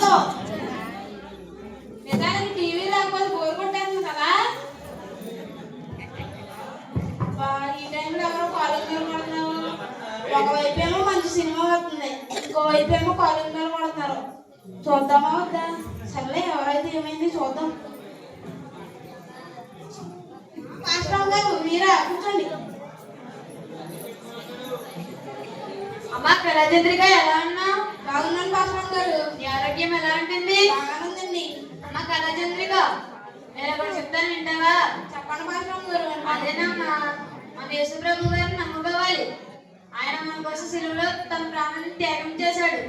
ఉండదు. నిజానికి టీవీ లేకపోతే బోర్ కొట్టేస్తుంది కదా. ఈ టైంలో ఎవరో కాలేజ్ మీద పడుతున్నారు. ఒకవైపు ఏమో మంచి సినిమా వస్తుంది, ఇంకోవైపు ఏమో కాలేజ్ మీద పడుతున్నారు. చూద్దామా వద్దా? సర్లే, ఎవరైతే ఏమైంది చూద్దాం. మాస్టర్ గారు మీరా, కూర్చోండి. అమ్మా కళాచంద్రిక, ఎలా ఉన్నావు? బాగున్నాను మాస్టర్ గారు. నీ ఆరోగ్యం ఎలా ఉంటుంది? బాగానుందండి. అమ్మా కళాచంద్రిక, నేను ఒకటి చెప్తాను, వింటావా? చెప్పండి మాస్టర్ గారు. అదేనమ్మా, మన యేసుప్రభు గారిని నమ్ముకోవాలి. ఆయన మన కోసం సిలువలో తన ప్రాణాన్ని త్యాగం చేశాడు.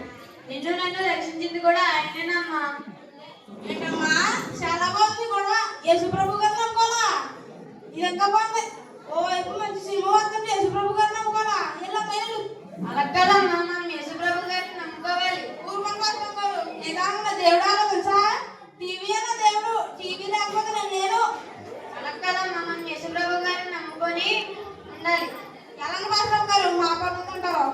నిన్ను నన్ను రక్షించింది కూడా ఆయనేనమ్మా. ఏంటమ్మా, చాలా బాగుంది కూడా. యేసుప్రభు గారిని నమ్ముకోవాలా? ఇది ఇంకా బాగుంది. ఓ వైపు మంచి సినిమా వస్తుంది, యేసుప్రభు గారిని నమ్ముకోవాలా? ఇలా మేలు. అలా కదమ్మా, మనం యేసుప్రభు గారిని నమ్ముకోవాలి. ఊరుకొని మాస్టర్ గారు, నిదానంగా దేవుడు ఆలో తెలుసా? టీవీ అన్న దేవుడు, టీవీ లేకపోతే నేను లేను. అలా కదమ్మా, మనం యేసుప్రభు గారిని నమ్ముకొని ఉండాలి. ఎలాంటి మాస్టర్ గారు మా పడుకుంటారు?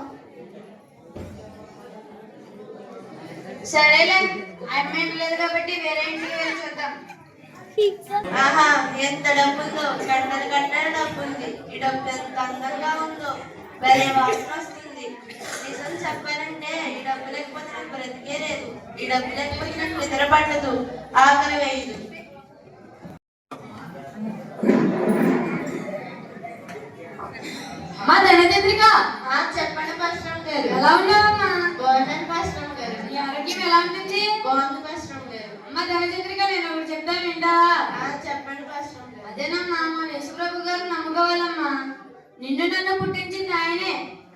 సరేలే, అమ్మాయి లేదు కాబట్టి వేరే ఇంటికి వెళ్ళి చూద్దాం. ఆహా, ఎంత డబ్బుందో! గంటలు గంటల డబ్బు ఉంది. ఈ డబ్బు ఎంత అందంగా ఉందో! వేరే వాసన వస్తుంది. నిజం చెప్పాలంటే ఈ డబ్బు లేకపోతే నాకు బ్రతికే లేదు. ఈ డబ్బు లేకపోతే నాకు నిద్ర పట్టదు, ఆకలి వేయదు. మా ధనచంద్రిక, చెప్పండి పాస్టర్ గారు. ఎలా ఉన్నావమ్మా? బాగున్నాను పాస్టర్ గారు. నీ ఆరోగ్యం ఎలా ఉంటుంది? బాగుంది పాస్టర్ గారు. అమ్మ ధనచంద్రిక, నేను ఒకటి చెప్తాను, వింటావా? చెప్పండి పాస్టర్ గారు. అదేనమ్మా, మన యేసుప్రభు గారు నమ్ముకోవాలమ్మా. నిన్ను నన్ను పుట్టించింది ఆయనే.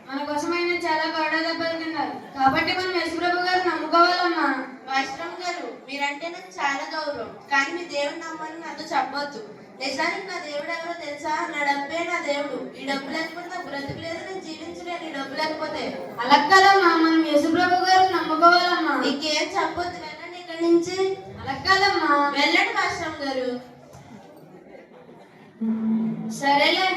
మన కోసం ఆయన చాలా గొడవ దెబ్బలు తిన్నారు కాబట్టి మనం యేసుప్రభు గారు నమ్ముకోవాలమ్మా. పాస్టర్ గారు, మీరంటే నాకు చాలా గౌరవం, కానీ మీ దేవుడు నమ్మని నాతో చెప్పొద్దు. నిజానికి నా దేవుడు ఎవరో తెలుసా? నా డబ్బే నా దేవుడు. ఈ డబ్బు లేకపోతే నాకు బ్రతుకు లేదు, నేను జీవించలేను ఈ డబ్బు లేకపోతే. అలా కదమ్మా, మనం యేసుప్రభు గారు నమ్ముకోవాలమ్మా. ఇంకేం చెప్పొద్దు, వెళ్ళండి ఇక్కడి నుంచి. అలా కదమ్మా, వెళ్ళండి పాస్టర్ గారు. సరేలే,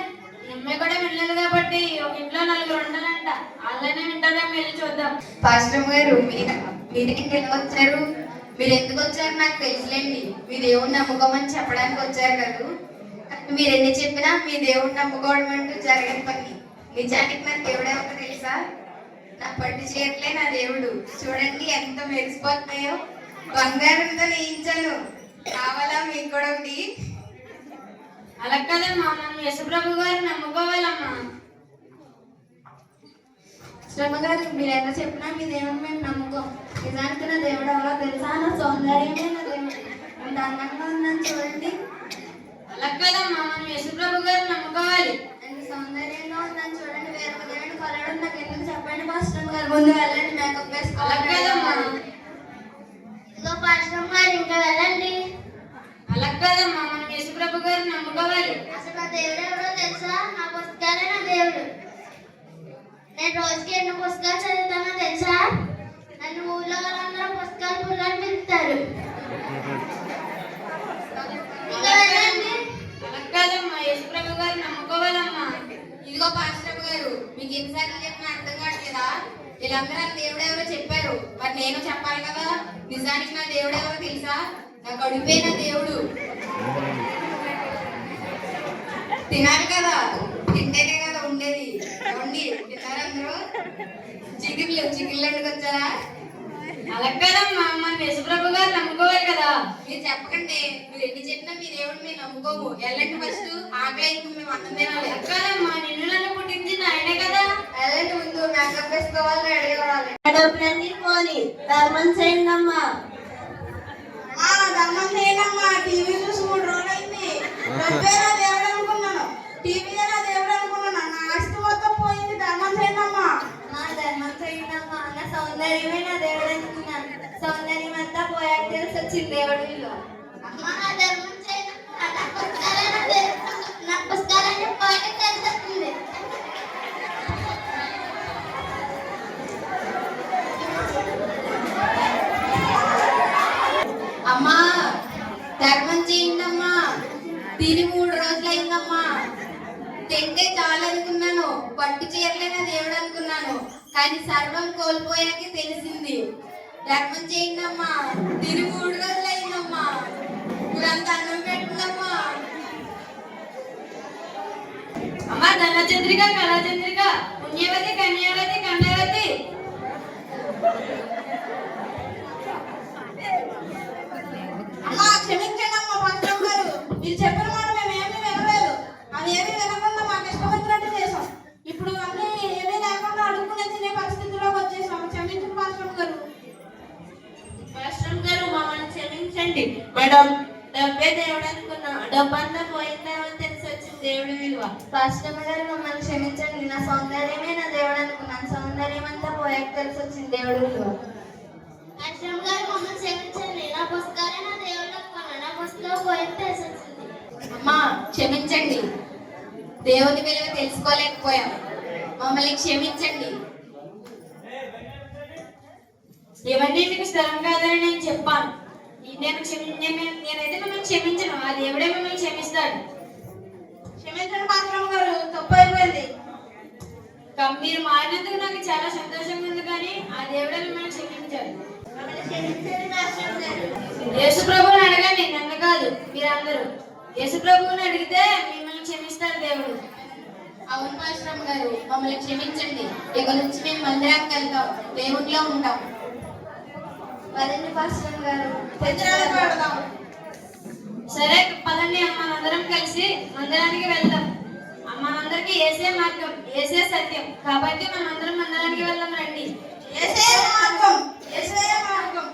అమ్మాయి కూడా వినలేదు కాబట్టి ఒక ఇంట్లో నలుగురు ఉండాలంట. వాళ్ళైనా వింటారా? వెళ్ళి చూద్దాం. పాస్టర్ గారు, మీరేంటి ఎలా వచ్చారు? మీరు ఎందుకు వచ్చారు నాకు తెలుసులేండి. మీ దేవుడిని నమ్ముకోమని చెప్పడానికి వచ్చారు కదా. మీరు ఎన్ని చెప్పినా మీ దేవుడిని నమ్ముకోవడం అంటూ జరగని పని. నిజానికి నా దేవుడు ఎవరో తెలుసా? నా పట్టు చీరలే నా దేవుడు. చూడండి ఎంత మెరిసిపోతున్నాయో. బంగారంతో నేయించాను. కావాలా మీకు కూడా ఒకటి? అలా కదమ్మా, మనం యేసుప్రభు గారిని నమ్ముకోవాలమ్మా. శ్రమ గారు, మీరు ఎంత చెప్పినా మీ దేవుడిని మేము నమ్ముకోం. నిజానికి నా దేవుడు ఎవరో తెలుసా? నా సౌందర్యమే నా దేవుడు. అంత అందంగా ఉందని చూడండి. అలా కదమ్మా, మనం యేసుప్రభు గారిని నమ్ముకోవాలి. ఎంత సౌందర్యంగా ఉందని చూడండి. వేరే దేవుడిని కొలవడం నాకు ఎందుకు చెప్పండి పాస్టర్ గారు. ముందు వెళ్ళండి, మేకప్ వేసుకోవాలి. ఇదిగో పాస్టర్ గారు, ఇంకా వెళ్ళండి. అలా కదమ్మా, మనం యేసుప్రభు గారిని నమ్ముకోవాలి. అసలు నా దేవుడు ఎవరో తెలుసా? నా పుస్తకాలే నా దేవుడు. నేను రోజుకి ఎన్ని పుస్తకాలు చదువుతానో తెలుసా? నన్ను ఊళ్ళో వాళ్ళందరూ పుస్తకాలు పుర్రని పిలుస్తారు. అలా కదమ్మా, యేసుప్రభు గారిని నమ్ముకోవాలమ్మా. ఇదిగో పాస్టర్ గారు, మీకు ఎన్నిసార్లు చెప్పిన అర్థం కావట్లేదా? వీళ్ళందరూ నా దేవుడు ఎవరో చెప్పారు, మరి నేను చెప్పాలి కదా. నిజానికి నా దేవుడు ఎవరో తెలుసా? నా కడుపే నా దేవుడు. తినాలి కదా, తింటేనే కదా ఉండేది. ఏమండి, తిన్నారా అందరూ? చికెన్లు ఎందుకు వచ్చారా? అలా కదమ్మా, మన యేసుప్రభు గారిని నమ్ముకోవాలి కదా. మీరు చెప్పకండి, మీరు ఎన్ని చెప్పినా మీ దేవుడు మేము నమ్ముకోము. వెళ్ళండి, ఫస్ట్ ఆకలి అయింది, మేము అన్నం తినాలి. కదమ్మా, నిన్ను నన్ను పుట్టించింది ఆయనే కదా. వెళ్ళండి, ముందు మేకప్ వేసుకోవాలి, రెడీ అవ్వాలి. డబ్బులన్నీ పోని ధర్మం చేయండి అమ్మా. ధర్మం చేయనమ్మా. టీవీ చూసి 3 రోజులు అయింది. డబ్బే నా దేవుడు అనుకున్నాను, టీవీ నా దేవుడు అనుకున్నాను. నా ఆస్తి మొత్తం పోయింది. ధర్మం చేయనమ్మా. ధర్మం చేయండమ్మా. నా సౌందర్యమే నా దేవుడు అనుకున్నాను. సౌందర్యం అంతా పోయాక తెలిసి వచ్చింది దేవుడు విలువ. అమ్మా, నా ధర్మం చేయనమ్మా. నా పుస్తకాలన్నీ పోయాక తెలిసి వచ్చింది. అమ్మా, ధర్మం చేయండమ్మా. తిని 3 రోజులైందమ్మా. తింటే చాలు అనుకున్నాను, పట్టు చీరలే నా దేవుడు అనుకున్నాను. కానీ సర్వం కోల్పోయాకే తెలిసింది ధర్మం చేయండి అమ్మా. తిని 3 రోజులు అయిందమ్మా. ఊరంతా అన్నం పెట్టిందమ్మా. అమ్మ ధనచంద్రిక కళాచంద్రిక పుణ్యవతి కన్యావతి కన్యావతి అమ్మా క్షమించండి అమ్మా పాస్టర్ గారు. మీరు చెప్పిన మాట మేము ఏమీ వినలేదు. అవి ఏమీ వినకుండా మాకు ఇష్టం వచ్చినట్టు చేసాం. ఇప్పుడు అన్నీ ఏమీ లేకుండా అడుక్కునే తినే పరిస్థితిలోకి వచ్చేసాం. క్షమించండి పాస్టర్ గారు. పాస్టర్ గారు మమ్మల్ని క్షమించండి. మేడం డబ్బే దేవుడు అనుకున్నా, డబ్బంతా పోయిందేమో తెలిసి వచ్చింది దేవుడి విలువ. పాస్టర్ గారు మమ్మల్ని క్షమించండి. నా సౌందర్యమే నా దేవుడు అనుకున్నాను. సౌందర్యం అంతా పోయాక తెలిసి వచ్చింది దేవుడు విలువ. పాస్టర్ గారు మమ్మల్ని క్షమించండి. నా పుస్తకాలే నా దేవుడు అనుకున్నాను. నా పుస్తకం పోయింది తెలిసి వచ్చింది. అమ్మా క్షమించండి. దేవుని విలువ తెలుసుకోలేకపోయాం. మమ్మల్ని క్షమించండి. ఇవన్నీ మీకు స్థిరం కాదని నేను చెప్పాను. నేనైతే మిమ్మల్ని క్షమించను, ఆ దేవుడే మిమ్మల్ని క్షమిస్తాడు. క్షమించండి పాస్టర్ గారు, తప్పు అయిపోయింది. మీరు మారినందుకు నాకు చాలా సంతోషంగా ఉంది, కానీ ఆ దేవుడే మిమ్మల్ని క్షమించాడు. మమ్మల్ని క్షమించండి పాస్టర్ గారు. యేసు ప్రభువుని అడగండి, నన్ను కాదు. మీరందరూ యేసు ప్రభువుని అడిగితే మిమ్మల్ని క్షమిస్తాడు దేవుడు. అవును పాస్టర్ గారు మమ్మల్ని క్షమించండి. ఇక నుంచి మేము మందిరానికి వెళ్తాం, దేవుడిలో ఉంటాం. పదండి పాస్టర్ గారు. మందిరానికి వెళదాం. సరే పదండి, మనందరం కలిసి మందిరానికి వెళ్దాం. మనందరికీ ఏసే మార్గం, ఏసే సత్యం, కాబట్టి మనందరం మందిరానికి వెళ్దాం. రండి. యేసే మార్గం, యేసే మార్గం.